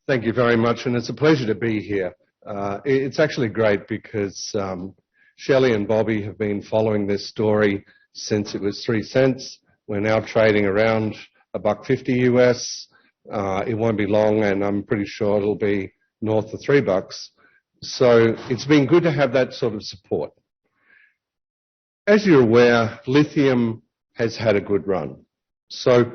Thank you very much, and it's a pleasure to be here. It's actually great because Shelley and Bobby have been following this story since it was 3 cents. We're now trading around $1.50 US. It won't be long, and I'm pretty sure it'll be north of $3. So it's been good to have that sort of support. As you're aware, lithium has had a good run. So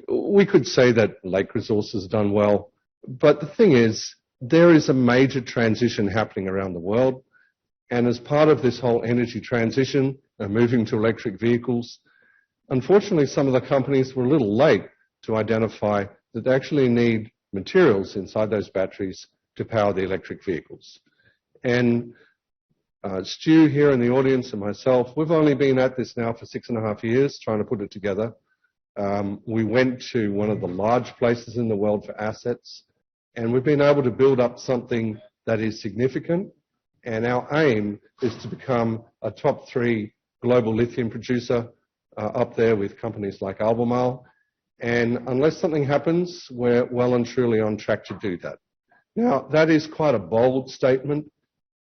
we could say that Lake Resources has done well, but the thing is, there is a major transition happening around the world, and as part of this whole energy transition, moving to electric vehicles, unfortunately some of the companies were a little late to identify that they actually need materials inside those batteries to power the electric vehicles. And Stu here in the audience and myself, we've only been at this now for 6.5 years trying to put it together. We went to one of the large places in the world for assets, and we've been able to build up something that is significant, and our aim is to become a top 3 global lithium producer up there with companies like Albemarle. And unless something happens, we're well and truly on track to do that. Now, that is quite a bold statement,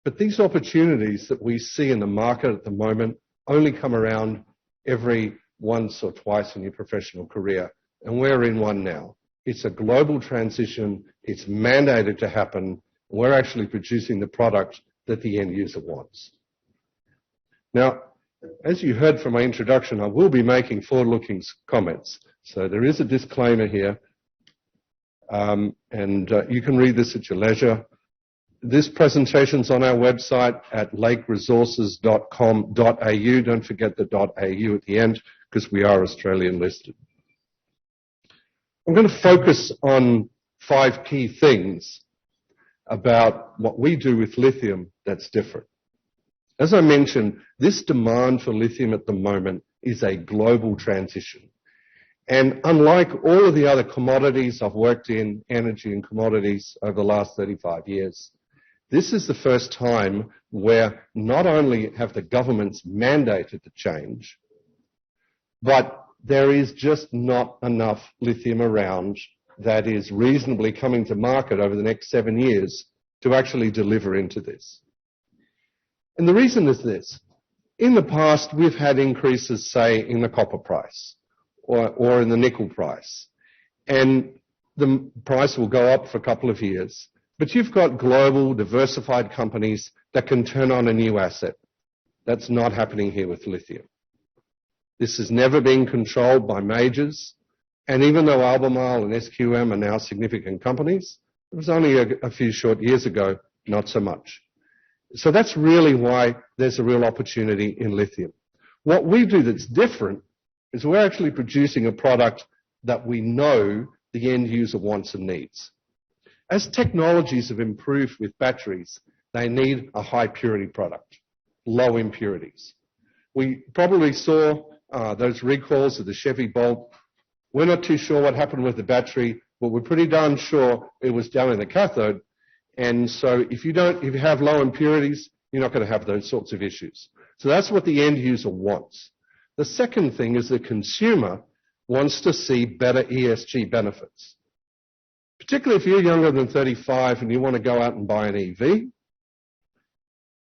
but these opportunities that we see in the market at the moment only come around every once or twice in your professional career, and we're in one now. It's a global transition. It's mandated to happen. We're actually producing the product that the end user wants. Now, as you heard from my introduction, I will be making forward-looking comments. So there is a disclaimer here, and you can read this at your leisure. This presentation's on our website at lakeresources.com.au. Don't forget the .au at the end, because we are Australian listed. I'm going to focus on 5 key things about what we do with lithium that's different. As I mentioned, this demand for lithium at the moment is a global transition. And unlike all of the other commodities I've worked in, energy and commodities, over the last 35 years, this is the first time where not only have the governments mandated the change, but there is just not enough lithium around that is reasonably coming to market over the next 7 years to actually deliver into this. And the reason is this. In the past, we've had increases, say, in the copper price or in the nickel price. And the price will go up for a couple of years. But you've got global, diversified companies that can turn on a new asset. That's not happening here with lithium. This has never been controlled by majors. And even though Albemarle and SQM are now significant companies, it was only a few short years ago, not so much. So that's really why there's a real opportunity in lithium. What we do that's different is we're actually producing a product that we know the end user wants and needs. As technologies have improved with batteries, they need a high purity product, low impurities. We probably saw those recalls of the Chevy Bolt. We're not too sure what happened with the battery, but we're pretty darn sure it was down in the cathode. And so if you have low impurities, you're not going to have those sorts of issues. So that's what the end user wants. The second thing is the consumer wants to see better ESG benefits. Particularly if you're younger than 35 and you want to go out and buy an EV,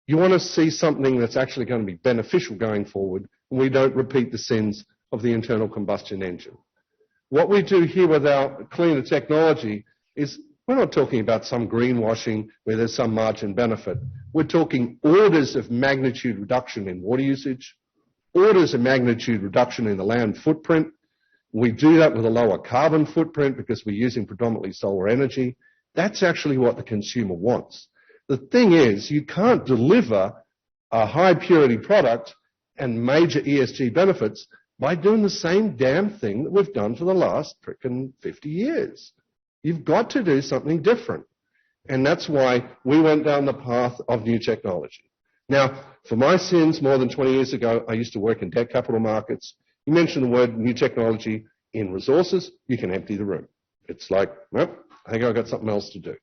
you want to see something that's actually going to be beneficial going forward, and we don't repeat the sins of the internal combustion engine. What we do here with our cleaner technology is we're not talking about some greenwashing where there's some margin benefit. We're talking orders of magnitude reduction in water usage, orders of magnitude reduction in the land footprint. We do that with a lower carbon footprint because we're using predominantly solar energy. That's actually what the consumer wants. The thing is, you can't deliver a high purity product and major ESG benefits by doing the same damn thing that we've done for the last frickin' 50 years. You've got to do something different. And that's why we went down the path of new technology. Now, for my sins, more than 20 years ago, I used to work in debt capital markets. You mention the word new technology in resources, you can empty the room. It's like, well, I think I've got something else to do.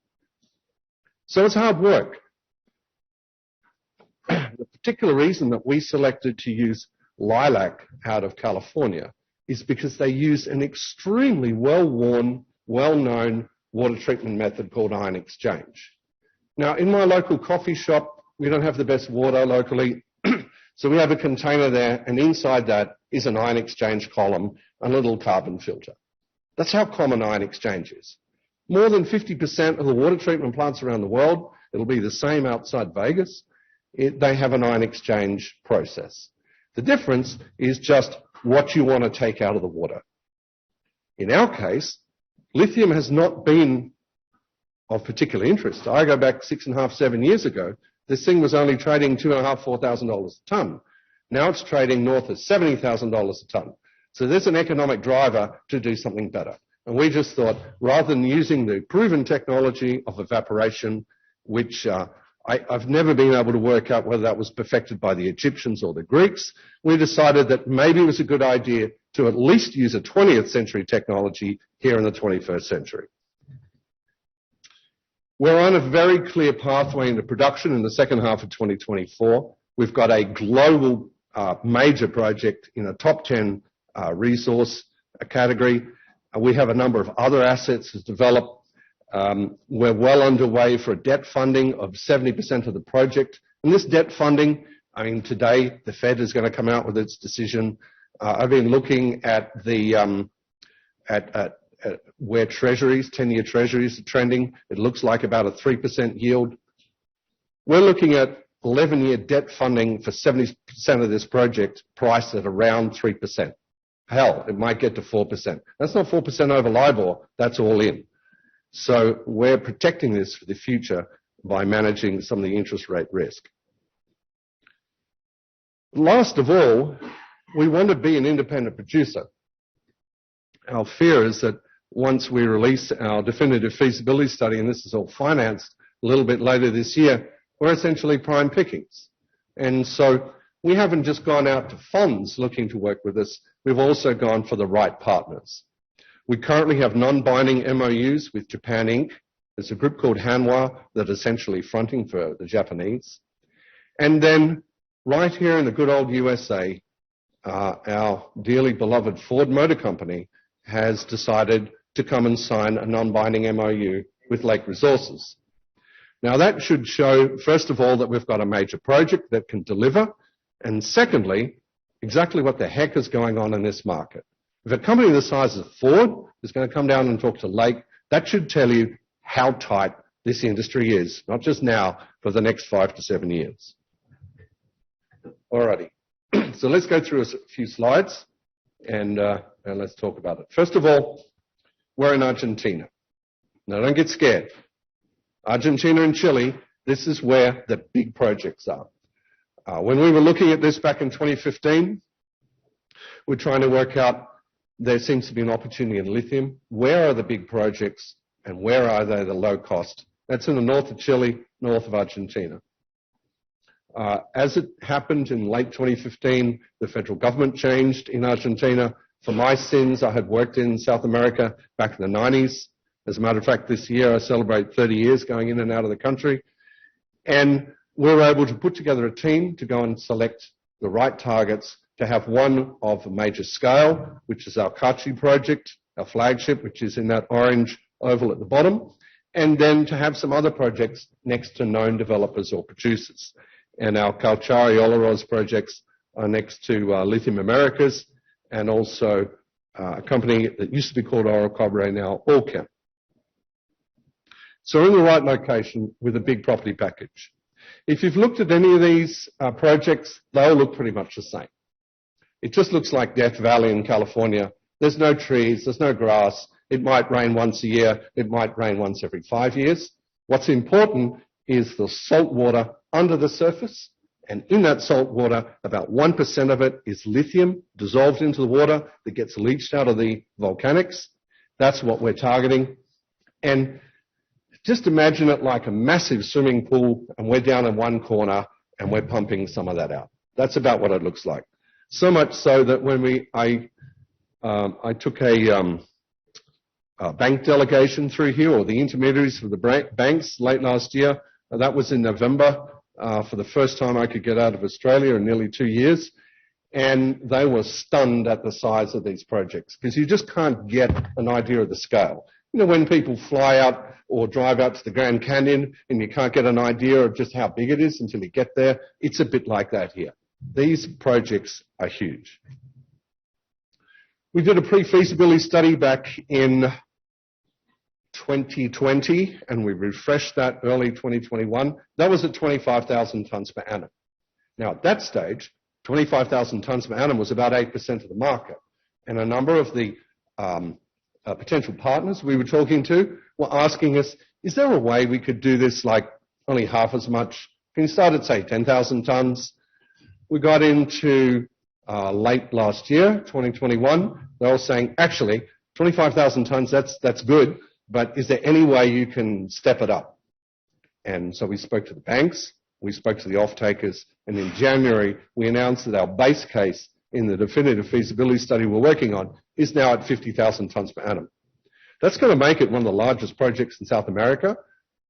So it's hard work. The particular reason that we selected to use lilac out of California is because they use an extremely well-worn, well-known water treatment method called ion exchange. Now, in my local coffee shop, we don't have the best water locally, so we have a container there, and inside that is an ion exchange column and a little carbon filter. That's how common ion exchange is. More than 50% of the water treatment plants around the world, it'll be the same outside Vegas, they have an ion exchange process. The difference is just what you want to take out of the water. In our case, lithium has not been of particular interest. I go back 6.5, 7 years ago, this thing was only trading $2,500, $4,000 a tonne. Now it's trading north of $70,000 a tonne. So there's an economic driver to do something better. And we just thought, rather than using the proven technology of evaporation, which I've never been able to work out whether that was perfected by the Egyptians or the Greeks, we decided that maybe it was a good idea to at least use a 20th century technology here in the 21st century. We're on a very clear pathway into production in the second half of 2024. We've got a global major project in a top 10 resource category. We have a number of other assets to develop. We're well underway for a debt funding of 70% of the project. And this debt funding, I mean, today the Fed is going to come out with its decision. I've been looking at the where treasuries, 10-year treasuries are trending. It looks like about a 3% yield. We're looking at 11-year debt funding for 70% of this project priced at around 3%. Hell, it might get to 4%. That's not 4% over LIBOR, that's all in. So we're protecting this for the future by managing some of the interest rate risk. Last of all, we want to be an independent producer. Our fear is that once we release our definitive feasibility study, and this is all financed a little bit later this year, we're essentially prime pickings. And so we haven't just gone out to funds looking to work with us, we've also gone for the right partners. We currently have non-binding MOUs with Japan Inc. There's a group called Hanwha that are essentially fronting for the Japanese. And then right here in the good old USA, our dearly beloved Ford Motor Company has decided to come and sign a non-binding MOU with Lake Resources. Now that should show, first of all, that we've got a major project that can deliver, and secondly, exactly what the heck is going on in this market. If a company the size of Ford is going to come down and talk to Lake, that should tell you how tight this industry is, not just now, for the next 5 to 7 years. Alrighty, so let's go through a few slides and let's talk about it. First of all, we're in Argentina. Now don't get scared. Argentina and Chile, this is where the big projects are. When we were looking at this back in 2015, we're trying to work out, there seems to be an opportunity in lithium. Where are the big projects and where are they the low cost? That's in the north of Chile, north of Argentina. As it happened in late 2015, the federal government changed in Argentina. For my sins, I had worked in South America back in the 90s. As a matter of fact, this year I celebrate 30 years going in and out of the country. And we were able to put together a team to go and select the right targets to have one of a major scale, which is our Kachi Project, our flagship, which is in that orange oval at the bottom, and then to have some other projects next to known developers or producers. And our Cauchari-Olaroz projects are next to Lithium Americas and also a company that used to be called Oro Cobre, now Allchem. So we're in the right location with a big property package. If you've looked at any of these projects, they all look pretty much the same. It just looks like Death Valley in California. There's no trees, there's no grass. It might rain once a year, it might rain once every 5 years. What's important is the salt water under the surface, and in that salt water, about 1% of it is lithium dissolved into the water that gets leached out of the volcanics. That's what we're targeting. And just imagine it like a massive swimming pool, and we're down in one corner and we're pumping some of that out. That's about what it looks like. So much so that when I took a bank delegation through here, or the intermediaries for the banks late last year. That was in November, for the first time I could get out of Australia in nearly 2 years. And they were stunned at the size of these projects, because you just can't get an idea of the scale. You know, when people fly out or drive out to the Grand Canyon and you can't get an idea of just how big it is until you get there, it's a bit like that here. These projects are huge. We did a pre-feasibility study back in 2020 and we refreshed that early 2021. That was at 25,000 tonnes per annum. Now at that stage, 25,000 tonnes per annum was about 8% of the market. And a number of the potential partners we were talking to were asking us, is there a way we could do this like only half as much? Can you start at, say, 10,000 tonnes? We got into late last year, 2021. They were saying, actually, 25,000 tonnes, that's good, but is there any way you can step it up? And so we spoke to the banks, we spoke to the off-takers, and in January, we announced that our base case in the definitive feasibility study we're working on is now at 50,000 tonnes per annum. That's going to make it one of the largest projects in South America,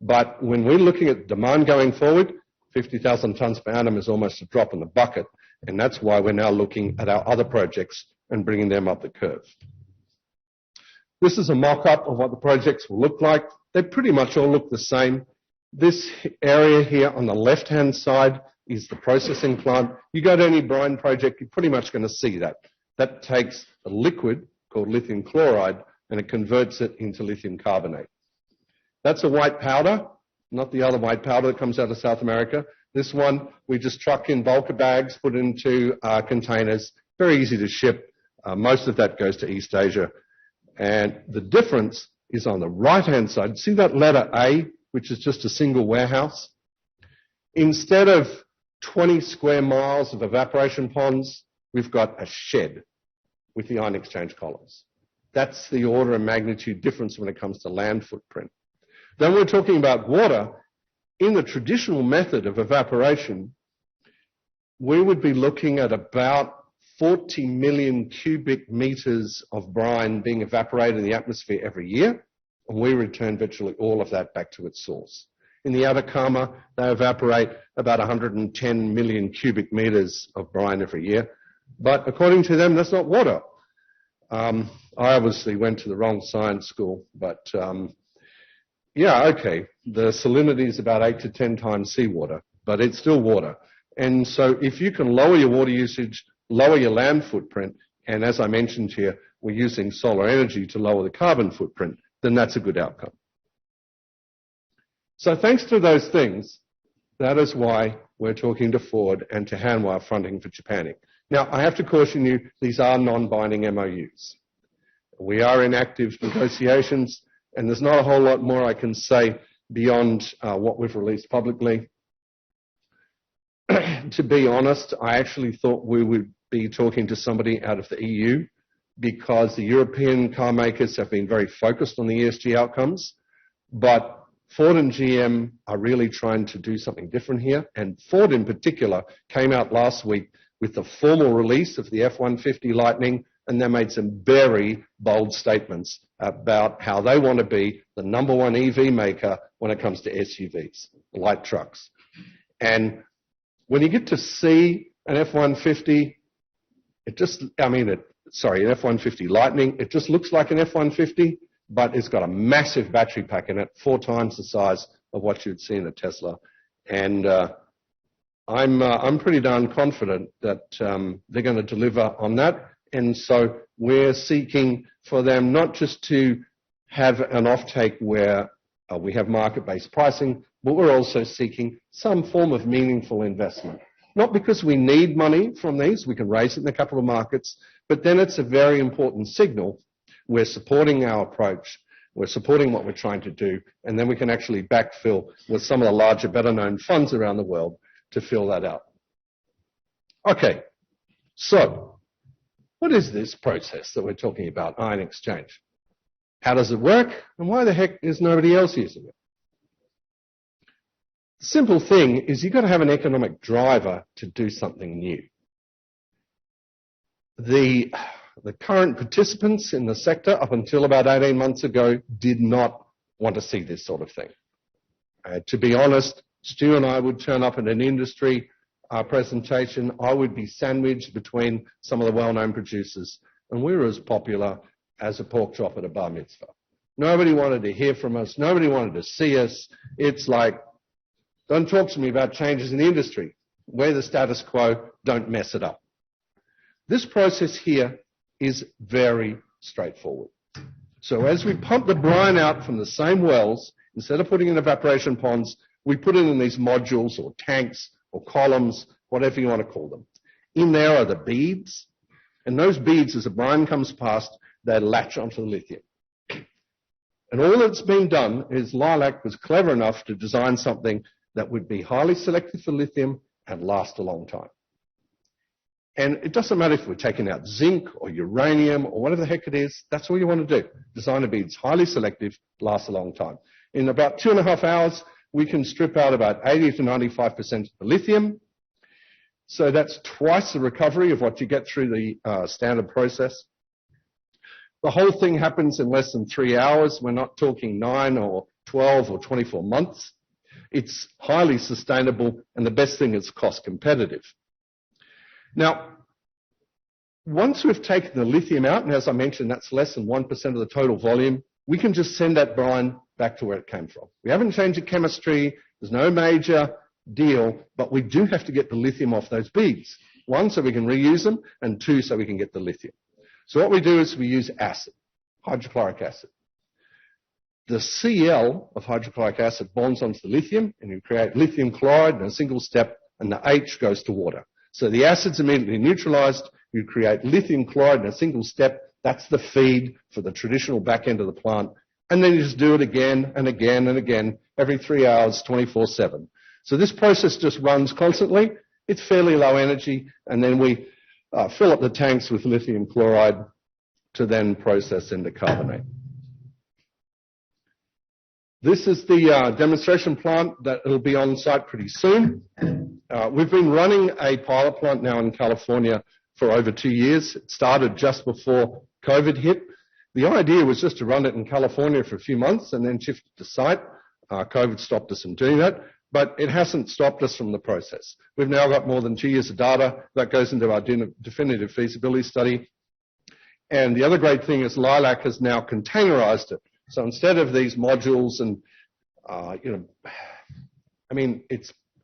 but when we're looking at demand going forward, 50,000 tonnes per annum is almost a drop in the bucket, and that's why we're now looking at our other projects and bringing them up the curve. This is a mock-up of what the projects will look like. They pretty much all look the same. This area here on the left-hand side is the processing plant. You go to any brine project, you're pretty much going to see that. That takes a liquid called lithium chloride and it converts it into lithium carbonate. That's a white powder, not the other white powder that comes out of South America. This one, we just truck in bulk bags, put into containers. Very easy to ship. Most of that goes to East Asia. And the difference is on the right-hand side. See that letter A, which is just a single warehouse? Instead of 20 square miles of evaporation ponds, we've got a shed with the ion exchange columns. That's the order of magnitude difference when it comes to land footprint. Then we're talking about water. In the traditional method of evaporation, we would be looking at about 40 million cubic meters of brine being evaporated in the atmosphere every year, and we return virtually all of that back to its source. In the Atacama, they evaporate about 110 million cubic meters of brine every year, but according to them, that's not water. I obviously went to the wrong science school, but yeah, okay, the salinity is about 8 to 10 times seawater, but it's still water. And so if you can lower your water usage, lower your land footprint, and as I mentioned here, we're using solar energy to lower the carbon footprint, then that's a good outcome. So thanks to those things, that is why we're talking to Ford and to Hanwha fronting for Japan. Now, I have to caution you, these are non-binding MOUs. We are in active negotiations, and there's not a whole lot more I can say beyond what we've released publicly. To be honest, I actually thought we would be talking to somebody out of the EU because the European car makers have been very focused on the ESG outcomes, but Ford and GM are really trying to do something different here, and Ford in particular came out last week with the formal release of the F-150 Lightning, and they made some very bold statements about how they want to be the #1 EV maker when it comes to SUVs, light trucks. And when you get to see an F-150, an F-150 Lightning, it just looks like an F-150, but it's got a massive battery pack in it, 4 times the size of what you'd see in a Tesla. And I'm pretty darn confident that they're going to deliver on that. And so we're seeking for them not just to have an offtake where we have market-based pricing, but we're also seeking some form of meaningful investment. Not because we need money from these, we can raise it in the capital markets, but then it's a very important signal. We're supporting our approach, we're supporting what we're trying to do, and then we can actually backfill with some of the larger, better-known funds around the world to fill that out. Okay, so what is this process that we're talking about, ion exchange? How does it work, and why the heck is nobody else using it? The simple thing is you've got to have an economic driver to do something new. The current participants in the sector up until about 18 months ago did not want to see this sort of thing. To be honest, Stu and I would turn up at an industry presentation. I would be sandwiched between some of the well-known producers, and we were as popular as a pork chop at a bar mitzvah. Nobody wanted to hear from us. Nobody wanted to see us. It's like, don't talk to me about changes in the industry. We're the status quo. Don't mess it up. This process here is very straightforward. So as we pump the brine out from the same wells, instead of putting in evaporation ponds, we put it in these modules or tanks or columns, whatever you want to call them. In there are the beads, and those beads, as the brine comes past, they latch onto the lithium. And all that's been done is Lilac was clever enough to design something that would be highly selective for lithium and last a long time. And it doesn't matter if we're taking out zinc or uranium or whatever the heck it is, that's all you want to do. Design a bead. It's highly selective, lasts a long time. In about 2.5 hours, we can strip out about 80 to 95% of the lithium. So that's twice the recovery of what you get through the standard process. The whole thing happens in less than 3 hours. We're not talking 9 or 12 or 24 months. It's highly sustainable, and the best thing is cost competitive. Now, once we've taken the lithium out, and as I mentioned, that's less than 1% of the total volume, we can just send that brine back to where it came from. We haven't changed the chemistry. There's no major deal, but we do have to get the lithium off those beads. 1, so we can reuse them, and 2, so we can get the lithium. So what we do is we use acid, hydrochloric acid. The Cl of hydrochloric acid bonds onto the lithium, and you create lithium chloride in a single step, and the H goes to water. So the acid's immediately neutralized. You create lithium chloride in a single step. That's the feed for the traditional back end of the plant. And then you just do it again and again and again, every 3 hours, 24/7. So this process just runs constantly. It's fairly low energy, and then we fill up the tanks with lithium chloride to then process into carbonate. This is the demonstration plant that will be on site pretty soon. We've been running a pilot plant now in California for over 2 years. It started just before COVID hit. The idea was just to run it in California for a few months and then shift it to site. COVID stopped us from doing that, but it hasn't stopped us from the process. We've now got more than 2 years of data that goes into our definitive feasibility study. And the other great thing is Lilac has now containerized it. So instead of these modules and,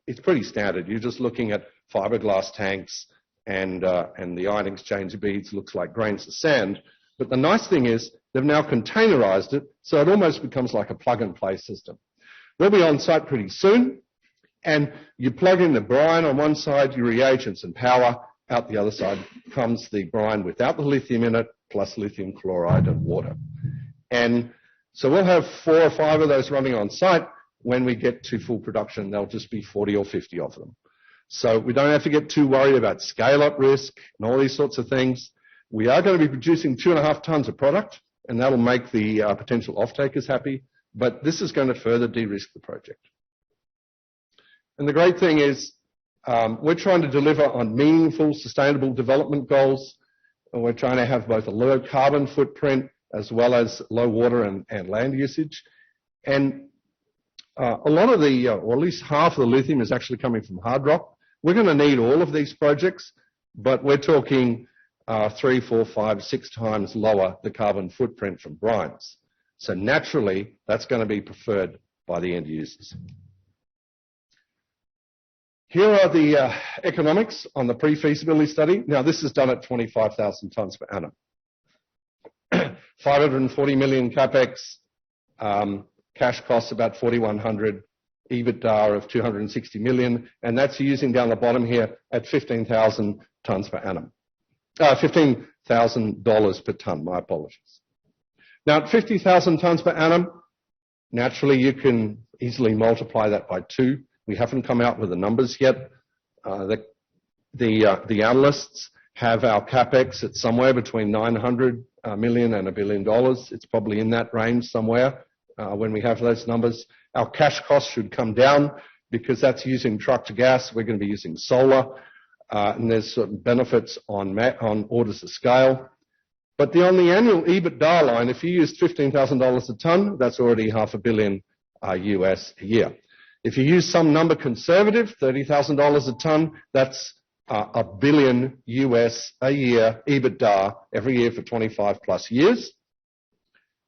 it's pretty standard. You're just looking at fiberglass tanks and the ion exchange beads looks like grains of sand. But the nice thing is they've now containerized it, so it almost becomes like a plug-and-play system. We'll be on site pretty soon, and you plug in the brine on one side, your reagents and power. Out the other side comes the brine without the lithium in it, plus lithium chloride and water. And so we'll have 4 or 5 of those running on site. When we get to full production, there'll just be 40 or 50 of them. So we don't have to get too worried about scale-up risk and all these sorts of things. We are going to be producing 2.5 tons of product, and that'll make the potential off-takers happy. But this is going to further de-risk the project. And the great thing is we're trying to deliver on meaningful, sustainable development goals. And we're trying to have both a low carbon footprint as well as low water and land usage. And a lot of the, or at least half of the lithium is actually coming from hard rock. We're going to need all of these projects, but we're talking 3, 4, 5, 6 times lower the carbon footprint from brines. So naturally, that's going to be preferred by the end users. Here are the economics on the pre-feasibility study. Now, this is done at 25,000 tonnes per annum. 540 million capex, cash costs about 4,100, EBITDA of 260 million, and that's using down the bottom here at 15,000 tonnes per annum. $15,000 per tonne, my apologies. Now, at 50,000 tonnes per annum, naturally you can easily multiply that by 2. We haven't come out with the numbers yet. The analysts have our capex at somewhere between 900 million and $1 billion. It's probably in that range somewhere when we have those numbers. Our cash costs should come down because that's using truck to gas. We're going to be using solar, and there's certain benefits on orders of scale. But on the annual EBITDA line, if you used $15,000 a tonne, that's already $500 million US a year. If you use some number conservative, $30,000 a tonne, that's $1 billion US a year EBITDA every year for 25 plus years.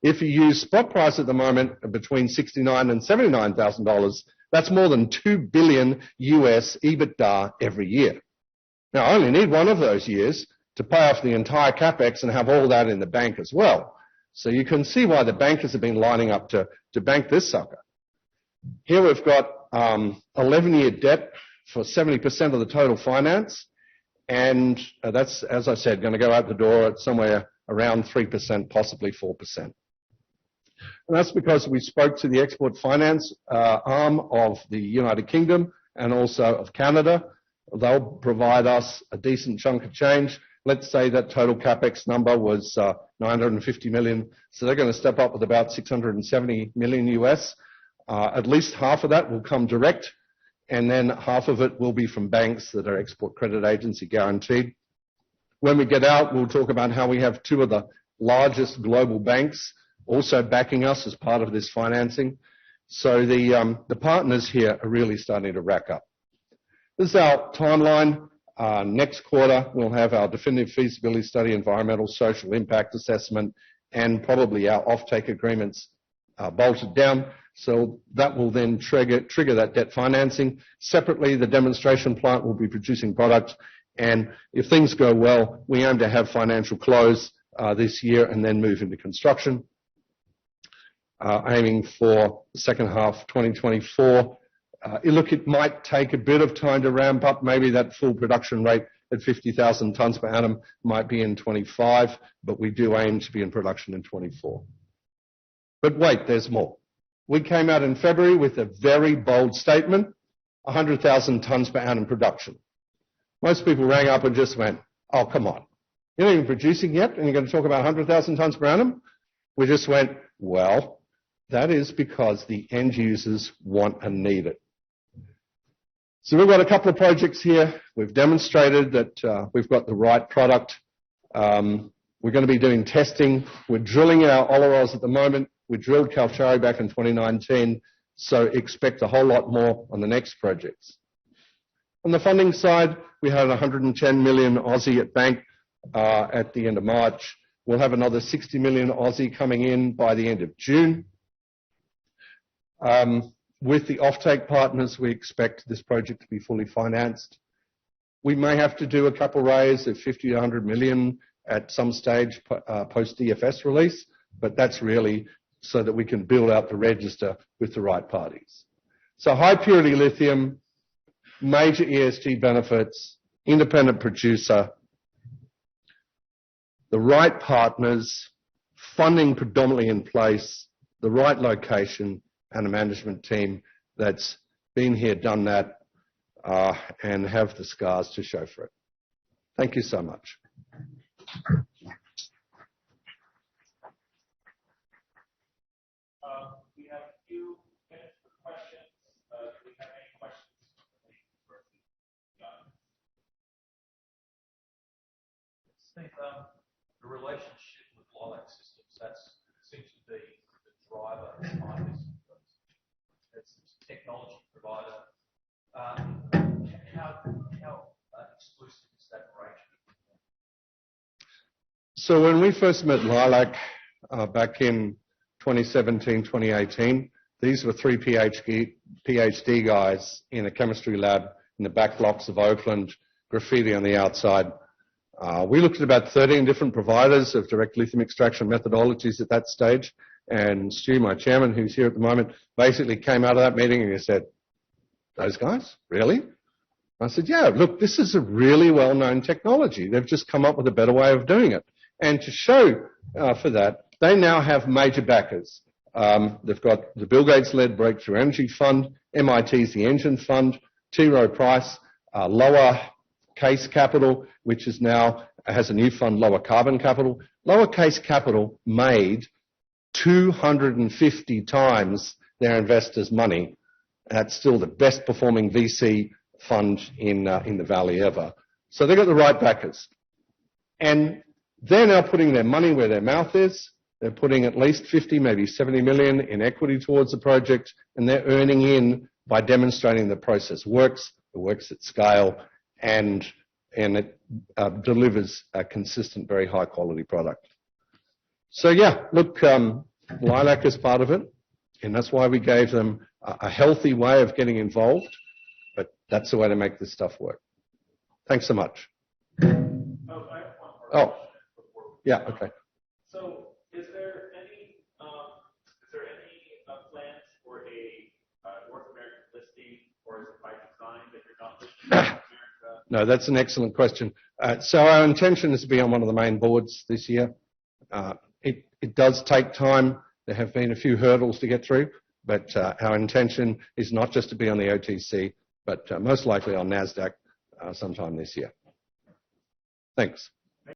If you use spot price at the moment between $69,000 and $79,000, that's more than $2 billion US EBITDA every year. Now, I only need one of those years to pay off the entire capex and have all that in the bank as well. So you can see why the bankers have been lining up to bank this sucker. Here we've got 11-year debt for 70% of the total finance, and that's, as I said, going to go out the door at somewhere around 3%, possibly 4%. And that's because we spoke to the export finance arm of the United Kingdom and also of Canada. They'll provide us a decent chunk of change. Let's say that total capex number was 950 million, so they're going to step up with about 670 million US. At least half of that will come direct, and then half of it will be from banks that are export credit agency guaranteed. When we get out, we'll talk about how we have two of the largest global banks also backing us as part of this financing. So the partners here are really starting to rack up. This is our timeline. Next quarter, we'll have our definitive feasibility study, environmental, social impact assessment, and probably our offtake agreements bolted down. So that will then trigger that debt financing. Separately, the demonstration plant will be producing product, and if things go well, we aim to have financial close this year and then move into construction, aiming for the second half 2024. Look, it might take a bit of time to ramp up. Maybe that full production rate at 50,000 tonnes per annum might be in 25, but we do aim to be in production in 24. But wait, there's more. We came out in February with a very bold statement, 100,000 tonnes per annum production. Most people rang up and just went, oh, come on. You're not even producing yet, and you're going to talk about 100,000 tonnes per annum? We just went, well, that is because the end users want and need it. So we've got a couple of projects here. We've demonstrated that we've got the right product. We're going to be doing testing. We're drilling our Olaroz at the moment. We drilled Kalchari back in 2019, so expect a whole lot more on the next projects. On the funding side, we had 110 million Aussie at bank at the end of March. We'll have another 60 million Aussie coming in by the end of June. With the offtake partners, we expect this project to be fully financed. We may have to do a capital raise of 50 to 100 million at some stage post DFS release, but that's really so that we can build out the register with the right parties. So high purity lithium, major ESG benefits, independent producer, the right partners, funding predominantly in place, the right location, and a management team that's been here, done that, and have the scars to show for it. Thank you so much. We have a few minutes for questions. Do we have any questions? I think the relationship with Lilac Systems, that seems to be the driver behind this. It's a technology provider. How exclusive is that arrangement? So when we first met Lilac back in 2017, 2018, these were three PhD guys in a chemistry lab in the back blocks of Oakland, graffiti on the outside. We looked at about 13 different providers of direct lithium extraction methodologies at that stage, and Stu, my chairman, who's here at the moment, basically came out of that meeting and he said, those guys, really? I said, yeah, look, this is a really well-known technology. They've just come up with a better way of doing it. And to show for that, they now have major backers. They've got the Bill Gates-led Breakthrough Energy Fund, MIT's the Engine Fund, T. Rowe Price, Lower Case Capital, which is now has a new fund, Lower Carbon Capital. Lower Case Capital made 250 times their investors' money. That's still the best performing VC fund in the Valley ever. So they've got the right backers. And they're now putting their money where their mouth is. They're putting at least 50, maybe 70 million in equity towards the project, and they're earning in by demonstrating the process works, it works at scale, and it delivers a consistent, very high quality product. So yeah, look, Lilac is part of it, and that's why we gave them a healthy way of getting involved, but that's the way to make this stuff work. Thanks so much. I have one more question before we yeah, okay. So, is there any plans for a North American listing, or is it by design that you're not listing in North America? No, that's an excellent question. So our intention is to be on one of the main boards this year. It does take time. There have been a few hurdles to get through, but our intention is not just to be on the OTC, but most likely on NASDAQ sometime this year. Thanks.